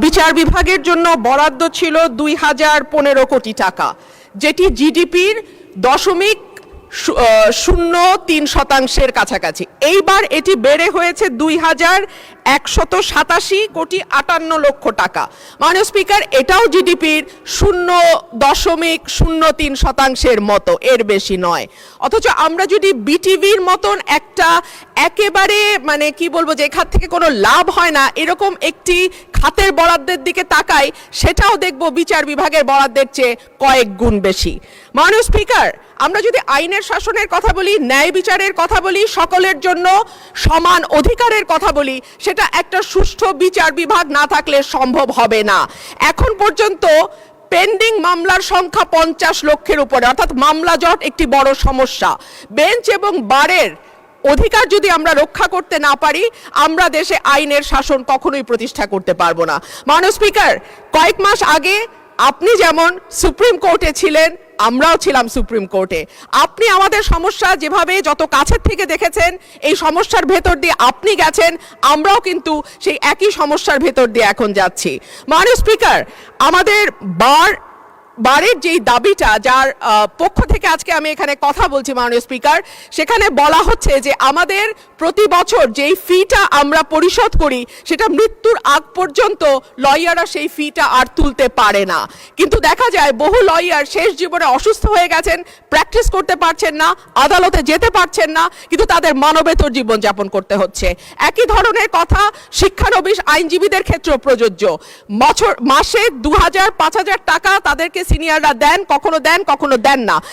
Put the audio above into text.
বিচার বিভাগের জন্য বরাদ্দ ছিল 2015 কোটি টাকা, যেটি জিডিপির 0.03% কাছাকাছি। এইবার এটি বেড়ে হয়েছে 2187,58 টাকা। মাননীয় স্পিকার, এটাও জিডিপির 0.03% মতো, এর বেশি নয়। অথচ আমরা যদি বিটিভির মতন একটা একেবারে মানে কি বলবো, যে খাত থেকে কোনো লাভ হয় না এরকম একটি খাতের বরাদ্দের দিকে তাকাই, সেটাও দেখব বিচার বিভাগের বরাদ্দের চেয়ে কয়েক গুণ বেশি। মাননীয় স্পিকার, আমরা যদি আইনের শাসনের কথা বলি, ন্যায় বিচারের কথা বলি, সকলের জন্য সমান অধিকারের কথা বলি, সেটা একটা সুষ্ঠু বিচার বিভাগ না থাকলে সম্ভব হবে না। এখন পর্যন্ত পেন্ডিং মামলার সংখ্যা 50 লক্ষের উপরে, অর্থাৎ মামলা জট একটি বড় সমস্যা। বেঞ্চ এবং বারের অধিকার যদি আমরা রক্ষা করতে না পারি, আমরা দেশে আইনের শাসন কখনোই প্রতিষ্ঠা করতে পারবো না। মাননীয় স্পিকার, কয়েক মাস আগে আপনি যেমন সুপ্রিম কোর্টে ছিলেন, আমরাও ছিলাম সুপ্রিম কোর্টে। আপনি আমাদের সমস্যা যেভাবে যত কাছের থেকে দেখেছেন, এই সমস্যার ভেতর দিয়ে আপনি গেছেন, আমরাও কিন্তু সেই একই সমস্যার ভেতর দিয়ে এখন যাচ্ছি। মাননীয় স্পিকার, আমাদের বারের যেই দাবিটা, যার পক্ষ থেকে আজকে আমি এখানে কথা বলছি মাননীয় স্পিকার, সেখানে বলা হচ্ছে যে আমাদের প্রতি বছর যেই ফিটা আমরা পরিশোধ করি, সেটা মৃত্যুর আগ পর্যন্ত লয়াররা সেই ফিটা আর তুলতে পারে না। কিন্তু দেখা যায় বহু লয়ার শেষ জীবনে অসুস্থ হয়ে গেছেন, প্র্যাকটিস করতে পারছেন না, আদালতে যেতে পারছেন না, কিন্তু তাদের মানবেতর জীবনযাপন করতে হচ্ছে। একই ধরনের কথা শিক্ষানবিশ আইনজীবীদের ক্ষেত্রেও প্রযোজ্য। মাসে 2000-5000 টাকা তাদেরকে সিনিয়ররা দেন, কখনো দেন না,